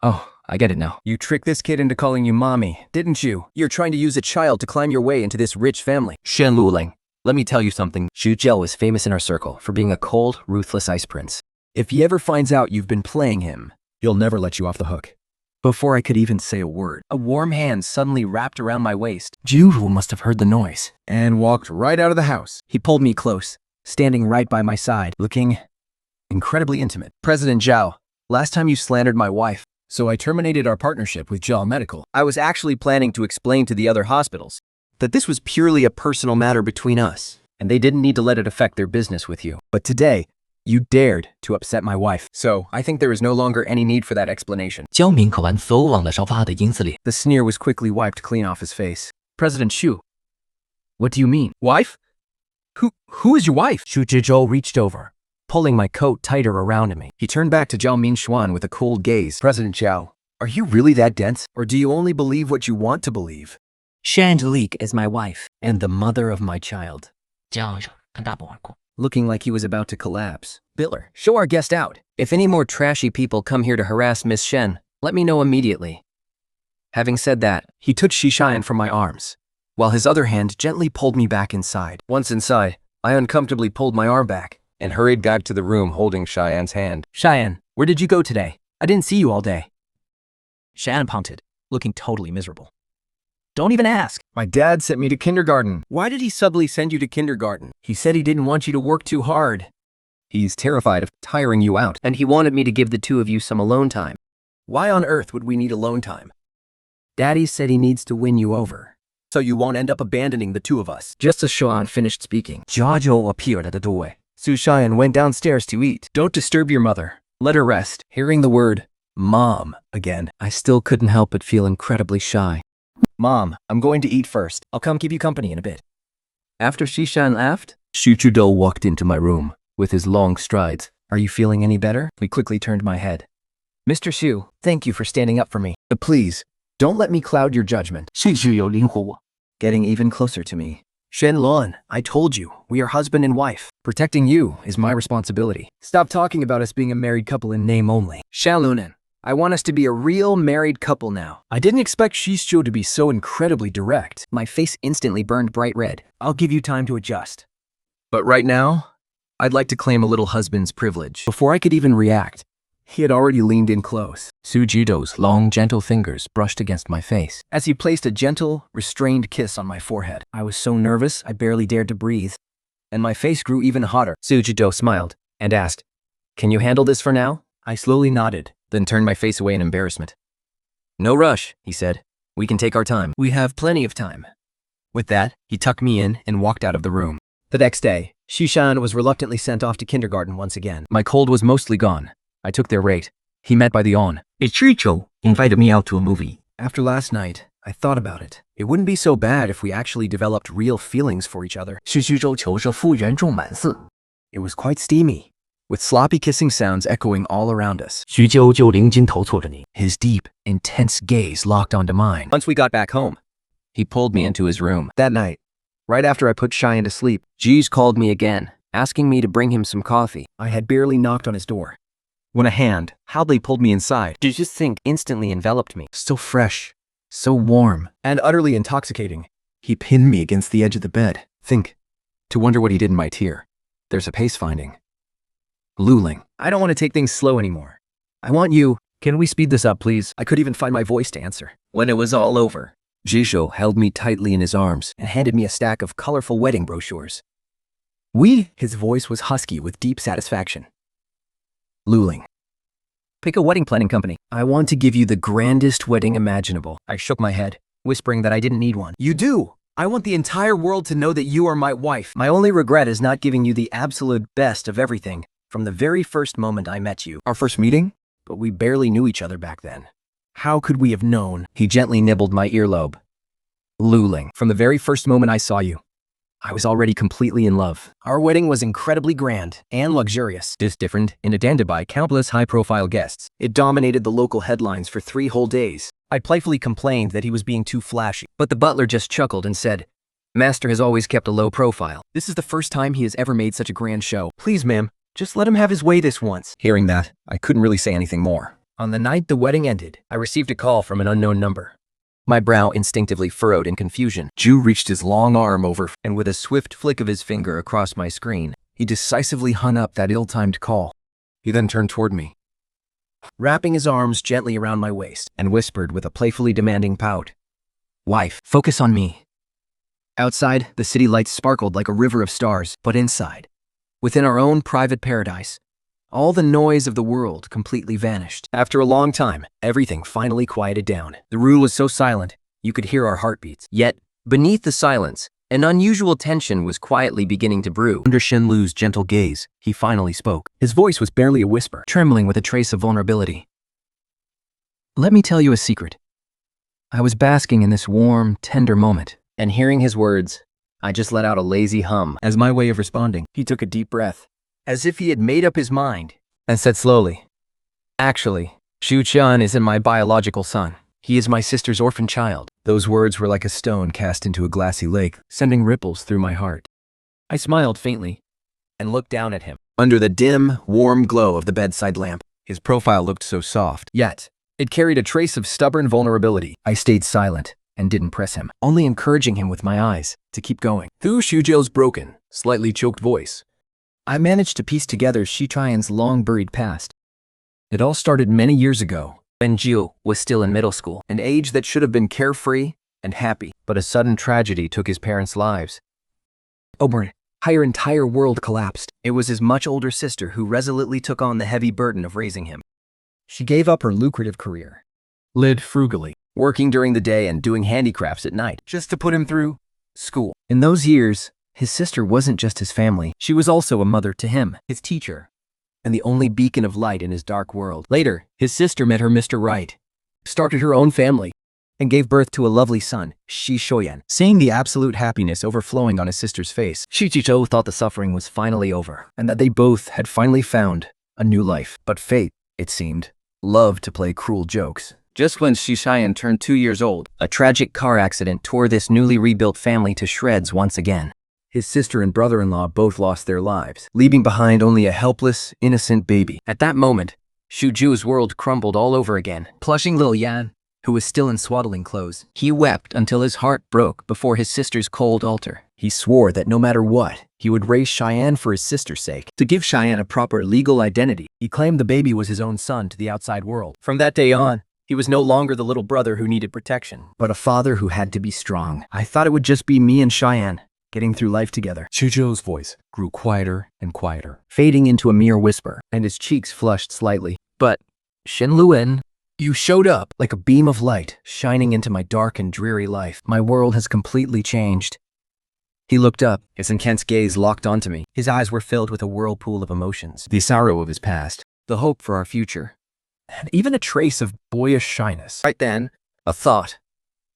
Oh, I get it now. You tricked this kid into calling you mommy, didn't you? You're trying to use a child to climb your way into this rich family. Shen Luling, let me tell you something. Xu Jiao was famous in our circle for being a cold, ruthless ice prince. If he ever finds out you've been playing him, he'll never let you off the hook. Before I could even say a word, A warm hand suddenly wrapped around my waist. Jiu must have heard the noise and walked right out of the house, He pulled me close, standing right by my side. looking incredibly intimate. President Zhao, last time you slandered my wife. So I terminated our partnership with Zhao Medical. I was actually planning to explain to the other hospitals that this was purely a personal matter between us, and they didn't need to let it affect their business with you. But today, you dared to upset my wife. So I think there is no longer any need for that explanation. 焦明可完走往了烧发的影子里。 The sneer was quickly wiped clean off his face. President Xu, what do you mean? Wife? Who is your wife? Xu Zhizhou reached over, pulling my coat tighter around me. He turned back to Zhao Minxuan with a cold gaze. President Zhao, are you really that dense? Or do you only believe what you want to believe? Angelique is my wife and the mother of my child. 叫看大宝耳光。 Looking like he was about to collapse. Biller, show our guest out. If any more trashy people come here to harass Miss Shen, let me know immediately. Having said that, he took Shishan from my arms, while his other hand gently pulled me back inside. Once inside, I uncomfortably pulled my arm back and hurried back to the room holding Cheyenne's hand. Cheyenne, where did you go today? I didn't see you all day. Cheyenne pouted, looking totally miserable. Don't even ask. My dad sent me to kindergarten. Why did he suddenly send you to kindergarten? He said he didn't want you to work too hard. He's terrified of tiring you out. And he wanted me to give the two of you some alone time. Why on earth would we need alone time? Daddy said he needs to win you over, so you won't end up abandoning the two of us. Just as Shuan finished speaking, Jiao appeared at the doorway. Su Xian went downstairs to eat. Don't disturb your mother. Let her rest. Hearing the word mom again, I still couldn't help but feel incredibly shy. Mom, I'm going to eat first. I'll come keep you company in a bit. After Shishan left, Xu Chudo walked into my room with his long strides. Are you feeling any better? We quickly turned my head. Mr. Xu, thank you for standing up for me. Please, don't let me cloud your judgment. 兴趣有灵活我。 Getting even closer to me. Shenlong, I told you, we are husband and wife. Protecting you is my responsibility. Stop talking about us being a married couple in name only. Shalunan, I want us to be a real married couple now. I didn't expect Shisho to be so incredibly direct. My face instantly burned bright red. I'll give you time to adjust. But right now, I'd like to claim a little husband's privilege. Before I could even react, he had already leaned in close. Su Jido's long, gentle fingers brushed against my face. As he placed a gentle, restrained kiss on my forehead, I was so nervous I barely dared to breathe, and my face grew even hotter. Su Jido smiled and asked, "Can you handle this for now?" I slowly nodded, then turned my face away in embarrassment. "No rush," he said. "We can take our time. We have plenty of time." With that, he tucked me in and walked out of the room. The next day, Shishan was reluctantly sent off to kindergarten once again. My cold was mostly gone. I took their rate. He met by the on. Chicho invited me out to a movie. After last night, I thought about it. It wouldn't be so bad if we actually developed real feelings for each other. 是徐州球社复原重满寺。 It was quite steamy, with sloppy kissing sounds echoing all around us. 徐州就灵金头错着你。 His deep, intense gaze locked onto mine. Once we got back home, he pulled me into his room. That night, right after I put Cheyenne to sleep, Jeez called me again, asking me to bring him some coffee. I had barely knocked on his door when a hand howlily pulled me inside. Did you think instantly enveloped me? So fresh, so warm, and utterly intoxicating. He pinned me against the edge of the bed. To wonder what he did in my tear. There's a pace finding. Luling, I don't want to take things slow anymore. I want you. Can we speed this up, please? I could even find my voice to answer. When it was all over, Jisho held me tightly in his arms and handed me a stack of colorful wedding brochures. His voice was husky with deep satisfaction. Luling. Pick a wedding planning company. I want to give you the grandest wedding imaginable. I shook my head, whispering that I didn't need one. You do! I want the entire world to know that you are my wife. My only regret is not giving you the absolute best of everything from the very first moment I met you. Our first meeting? But we barely knew each other back then. How could we have known? He gently nibbled my earlobe. Luling. From the very first moment I saw you, I was already completely in love. Our wedding was incredibly grand and luxurious. Different and attended by countless high-profile guests. It dominated the local headlines for 3 whole days. I playfully complained that he was being too flashy, but the butler just chuckled and said, "Master has always kept a low profile. This is the first time he has ever made such a grand show. Please, ma'am, just let him have his way this once." Hearing that, I couldn't really say anything more. On the night the wedding ended, I received a call from an unknown number. My brow instinctively furrowed in confusion. Ju reached his long arm over, And with a swift flick of his finger across my screen, he decisively hung up that ill-timed call. he then turned toward me. Wrapping his arms gently around my waist, and whispered with a playfully demanding pout, "Wife, focus on me." Outside, the city lights sparkled like a river of stars, but inside, within our own private paradise, all the noise of the world completely vanished. After a long time, everything finally quieted down. The room was so silent, you could hear our heartbeats. Yet, beneath the silence, an unusual tension was quietly beginning to brew. Under Shenlu's gentle gaze, he finally spoke. His voice was barely a whisper, trembling with a trace of vulnerability. "Let me tell you a secret. I was basking in this warm, tender moment, and hearing his words, I just let out a lazy hum. As my way of responding, he took a deep breath, as if he had made up his mind, and said slowly, "Actually, Shu-chan isn't my biological son. He is my sister's orphan child." Those words were like a stone cast into a glassy lake, sending ripples through my heart. I smiled faintly and looked down at him. Under the dim, warm glow of the bedside lamp, his profile looked so soft, yet it carried a trace of stubborn vulnerability. I stayed silent and didn't press him, only encouraging him with my eyes to keep going. Through Shujo's broken, slightly choked voice, I managed to piece together Shichayan's long-buried past. It all started many years ago, when Jiu was still in middle school, an age that should have been carefree and happy. But a sudden tragedy took his parents' lives. Her entire world collapsed. It was his much older sister who resolutely took on the heavy burden of raising him. She gave up her lucrative career, lived frugally, working during the day and doing handicrafts at night, just to put him through school. In those years, his sister wasn't just his family. She was also a mother to him, his teacher, and the only beacon of light in his dark world. Later, his sister met her Mr. Right, started her own family, and gave birth to a lovely son, Shi Shoyan. Seeing the absolute happiness overflowing on his sister's face, Shi Jichou thought the suffering was finally over, and that they both had finally found a new life. But fate, it seemed, loved to play cruel jokes. Just when Shishayan turned 2 years old, a tragic car accident tore this newly rebuilt family to shreds once again. His sister and brother-in-law both lost their lives, leaving behind only a helpless, innocent baby. At that moment, Shuju's world crumbled all over again. Plushing Lil Yan, who was still in swaddling clothes, he wept until his heart broke before his sister's cold altar. He swore that no matter what, he would raise Cheyenne for his sister's sake, to give Cheyenne a proper legal identity. He claimed the baby was his own son to the outside world. From that day on, he was no longer the little brother who needed protection, but a father who had to be strong. I thought it would just be me and Cheyenne, getting through life together. Shujo's voice grew quieter and quieter, Fading into a mere whisper, and his cheeks flushed slightly. But, Shenluen, you showed up like a beam of light, shining into my dark and dreary life. My world has completely changed. He looked up, his intense gaze locked onto me. His eyes were filled with a whirlpool of emotions. The sorrow of his past, the hope for our future, and even a trace of boyish shyness. Right then, a thought,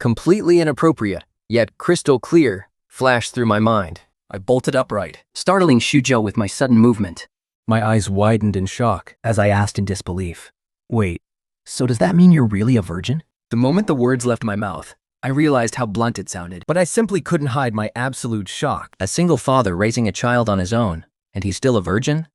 completely inappropriate, yet crystal clear, flashed through my mind. I bolted upright, startling Shujo with my sudden movement. My eyes widened in shock as I asked in disbelief, "Wait, so does that mean you're really a virgin?" The moment the words left my mouth, I realized how blunt it sounded, but I simply couldn't hide my absolute shock. A single father raising a child on his own, and he's still a virgin?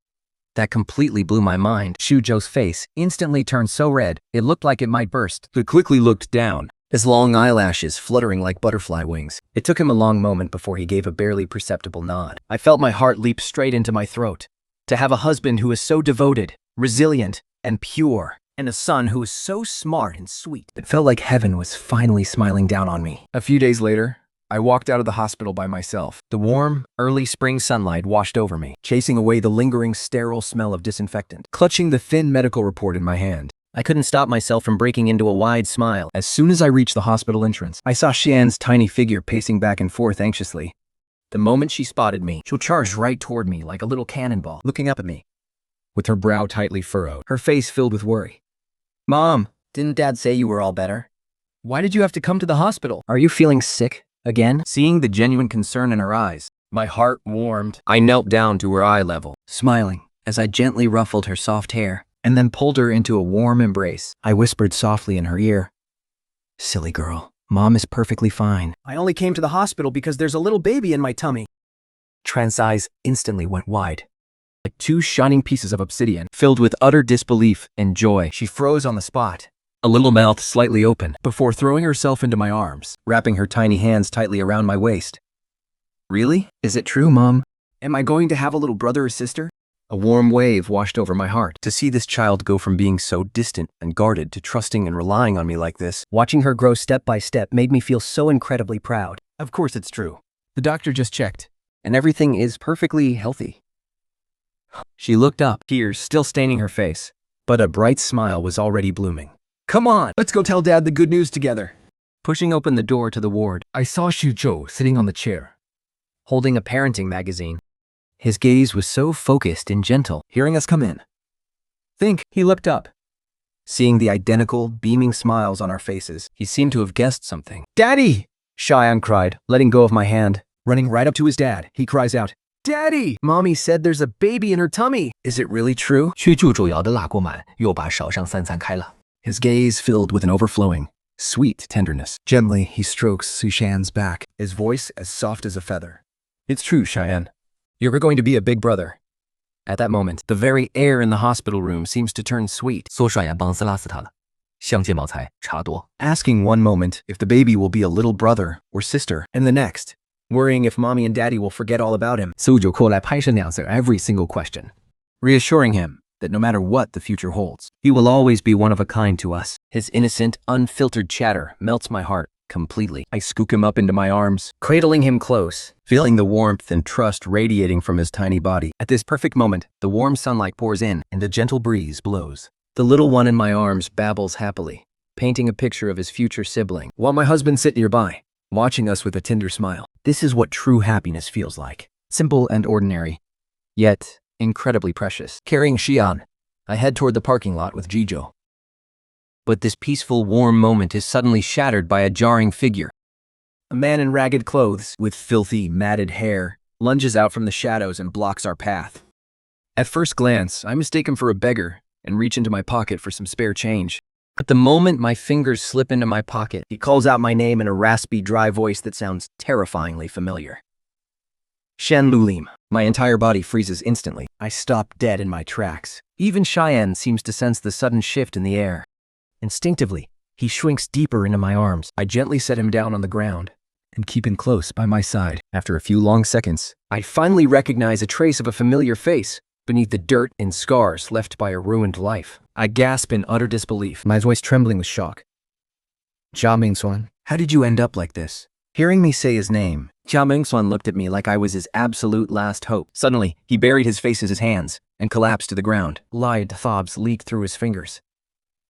That completely blew my mind. Shujo's face instantly turned so red, it looked like it might burst. He quickly looked down, his long eyelashes fluttering like butterfly wings. It took him a long moment before he gave a barely perceptible nod. I felt my heart leap straight into my throat. To have a husband who is so devoted, resilient, and pure, and a son who is so smart and sweet. It felt like heaven was finally smiling down on me. A few days later, I walked out of the hospital by myself. The warm, early spring sunlight washed over me, chasing away the lingering, sterile smell of disinfectant. Clutching the thin medical report in my hand, I couldn't stop myself from breaking into a wide smile. as soon as I reached the hospital entrance, I saw Xian's tiny figure pacing back and forth anxiously. The moment she spotted me, she charged right toward me like a little cannonball, Looking up at me, with her brow tightly furrowed, her face filled with worry. "Mom, Didn't Dad say you were all better? why did you have to come to the hospital?" Are you feeling sick again? Seeing the genuine concern in her eyes, my heart warmed. I knelt down to her eye level, Smiling as I gently ruffled her soft hair. and then pulled her into a warm embrace. I whispered softly in her ear, "Silly girl, Mom is perfectly fine." "I only came to the hospital because there's a little baby in my tummy." Tran's eyes instantly went wide, like two shining pieces of obsidian. Filled with utter disbelief and joy, she froze on the spot, a little mouth slightly open, before throwing herself into my arms, wrapping her tiny hands tightly around my waist. "Really? Is it true, Mom? Am I going to have a little brother or sister?" A warm wave washed over my heart. To see this child go from being so distant and guarded to trusting and relying on me like this. Watching her grow step by step made me feel so incredibly proud. Of course it's true. The doctor just checked, and everything is perfectly healthy. She looked up, tears still staining her face, but a bright smile was already blooming. "Come on, let's go tell Dad the good news together." Pushing open the door to the ward, I saw Xuzhou sitting on the chair, Holding a parenting magazine, his gaze was so focused and gentle. hearing us come in. He looked up. Seeing the identical, beaming smiles on our faces, he seemed to have guessed something. "Daddy!" Cheyenne cried, letting go of my hand. Running right up to his dad, he cries out, "Daddy! Mommy said there's a baby in her tummy. Is it really true?" 去救主摇的辣锅满，又把手上三餐开了。 His gaze filled with an overflowing, sweet tenderness. Gently, he strokes Sushan's back, his voice as soft as a feather. "It's true, Cheyenne. You're going to be a big brother." At that moment, the very air in the hospital room seems to turn sweet. 缩刷牙帮斯拉死他了，相见茅才茶多。 Asking one moment if the baby will be a little brother or sister, and the next, worrying if mommy and daddy will forget all about him. Sujo 后来拍摄那 answer every single question, reassuring him that no matter what the future holds, he will always be one of a kind to us. His innocent, unfiltered chatter melts my heart completely. I scoop him up into my arms, Cradling him close, feeling the warmth and trust radiating from his tiny body. At this perfect moment, the warm sunlight pours in and a gentle breeze blows. The little one in my arms babbles happily, painting a picture of his future sibling, while my husband sits nearby, watching us with a tender smile. This is what true happiness feels like. Simple and ordinary, yet incredibly precious. Carrying Xian, I head toward the parking lot with Jijo. But this peaceful, warm moment is suddenly shattered by a jarring figure. A man in ragged clothes, with filthy, matted hair, lunges out from the shadows and blocks our path. At first glance, I mistake him for a beggar and reach into my pocket for some spare change. But the moment my fingers slip into my pocket, he calls out my name in a raspy, dry voice that sounds terrifyingly familiar. Shen Lulim. My entire body freezes instantly. I stop dead in my tracks. Even Cheyenne seems to sense the sudden shift in the air. Instinctively, he shrinks deeper into my arms. I gently set him down on the ground and keep him close by my side. After a few long seconds, I finally recognize a trace of a familiar face beneath the dirt and scars left by a ruined life. I gasp in utter disbelief, my voice trembling with shock. Jia Mingsuan, how did you end up like this? Hearing me say his name, Jia Mingsuan looked at me like I was his absolute last hope. Suddenly, he buried his face in his hands and collapsed to the ground. Light throbs leaked through his fingers.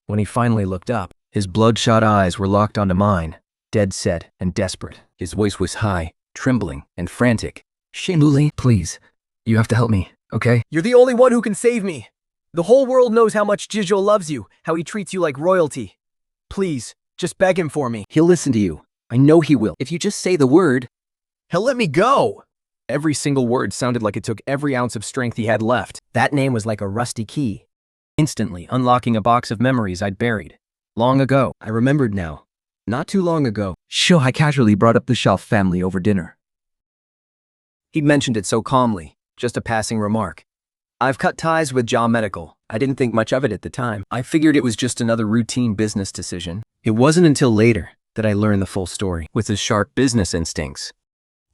When he finally looked up, his bloodshot eyes were locked onto mine, dead set and desperate. His voice was high, trembling, and frantic. "Shenluli, please, you have to help me, okay? You're the only one who can save me. The whole world knows how much Jijo loves you, how he treats you like royalty. Please, just beg him for me. He'll listen to you. I know he will. If you just say the word, he'll let me go." Every single word sounded like it took every ounce of strength he had left. That name was like a rusty key, instantly unlocking a box of memories I'd buried. Long ago, I remembered now. Not too long ago, Shohai casually brought up the Shelf family over dinner. He mentioned it so calmly, just a passing remark. I've cut ties with Jia Medical. I didn't think much of it at the time. I figured it was just another routine business decision. It wasn't until later that I learned the full story. With his sharp business instincts,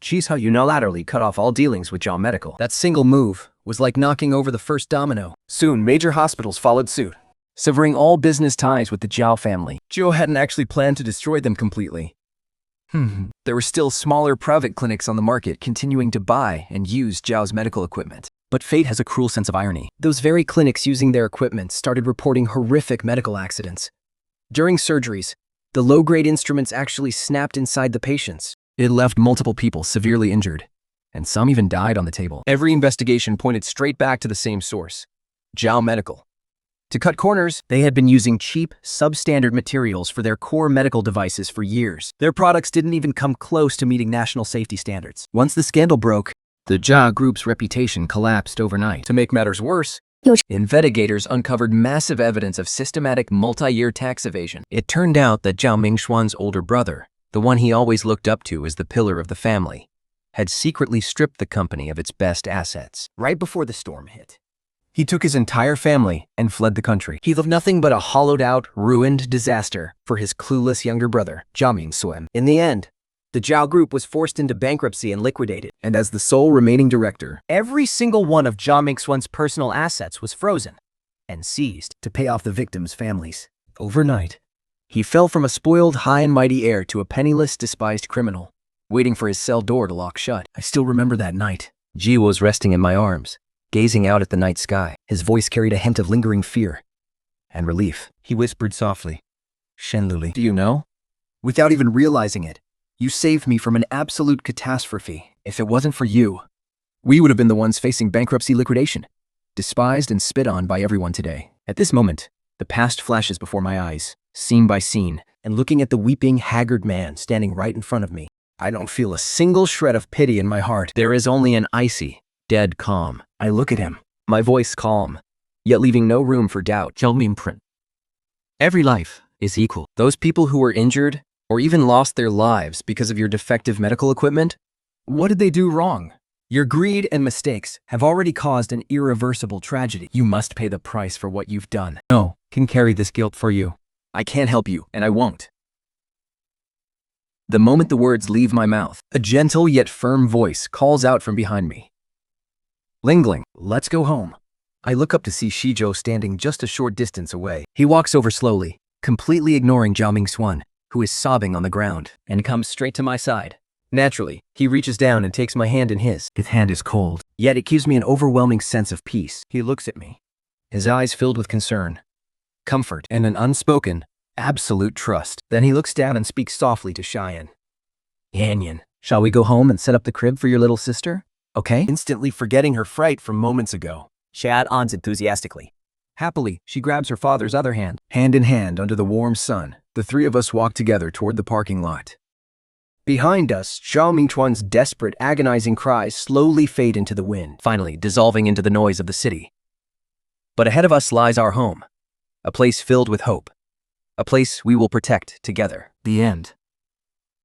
Chisha unilaterally cut off all dealings with Jia Medical. That single move was like knocking over the first domino. Soon, major hospitals followed suit, severing all business ties with the Jiao family. Jiao hadn't actually planned to destroy them completely. There were still smaller private clinics on the market continuing to buy and use Zhao's medical equipment. But fate has a cruel sense of irony. Those very clinics using their equipment started reporting horrific medical accidents. During surgeries, the low-grade instruments actually snapped inside the patients. It left multiple people severely injured, and some even died on the table. Every investigation pointed straight back to the same source, Zhao Medical. To cut corners, they had been using cheap, substandard materials for their core medical devices for years. Their products didn't even come close to meeting national safety standards. Once the scandal broke, the Zhao Group's reputation collapsed overnight. To make matters worse, investigators uncovered massive evidence of systematic multi-year tax evasion. It turned out that Zhao Mingxuan's older brother, the one he always looked up to as the pillar of the family, had secretly stripped the company of its best assets. Right before the storm hit, He took his entire family and fled the country. he left nothing but a hollowed-out, ruined disaster for his clueless younger brother, Zhao Mingxuan. In the end, the Zhao Group was forced into bankruptcy and liquidated. And as the sole remaining director, Every single one of Zhao Mingxuan's personal assets was frozen and seized to pay off the victims' families. overnight, he fell from a spoiled high and mighty heir to a penniless, despised criminal, waiting for his cell door to lock shut. I still remember that night. Ji was resting in my arms, gazing out at the night sky. His voice carried a hint of lingering fear and relief. He whispered softly, "Shenluli, Do you know? Without even realizing it, you saved me from an absolute catastrophe. If it wasn't for you, we would have been the ones facing bankruptcy liquidation, despised and spit on by everyone today." At this moment, the past flashes before my eyes, scene by scene, And looking at the weeping, haggard man standing right in front of me, I don't feel a single shred of pity in my heart. there is only an icy, dead calm." I look at him, My voice calm, yet leaving no room for doubt. Print. Every life is equal. Those people who were injured or even lost their lives because of your defective medical equipment, What did they do wrong? Your greed and mistakes have already caused an irreversible tragedy. you must pay the price for what you've done. no, can carry this guilt for you. I can't help you, and I won't. The moment the words leave my mouth, a gentle yet firm voice calls out from behind me. "Lingling, let's go home." I look up to see Shizhou standing just a short distance away. He walks over slowly, completely ignoring Zhao Mingxuan, who is sobbing on the ground, And comes straight to my side. Naturally, he reaches down and takes my hand in his. His hand is cold. Yet it gives me an overwhelming sense of peace. He looks at me, his eyes filled with concern, comfort, And an unspoken, absolute trust. Then he looks down and speaks softly to Cheyenne. "Yanyan, shall we go home and set up the crib for your little sister? Okay?" Instantly forgetting her fright from moments ago. Shad ons enthusiastically. Happily, she grabs her father's other hand. Hand in hand under the warm sun, the three of us walk together toward the parking lot. Behind us, Zhao Mingchuan's desperate, agonizing cries slowly fade into the wind. Finally dissolving into the noise of the city. But ahead of us lies our home, a place filled with hope, a place we will protect together. The end.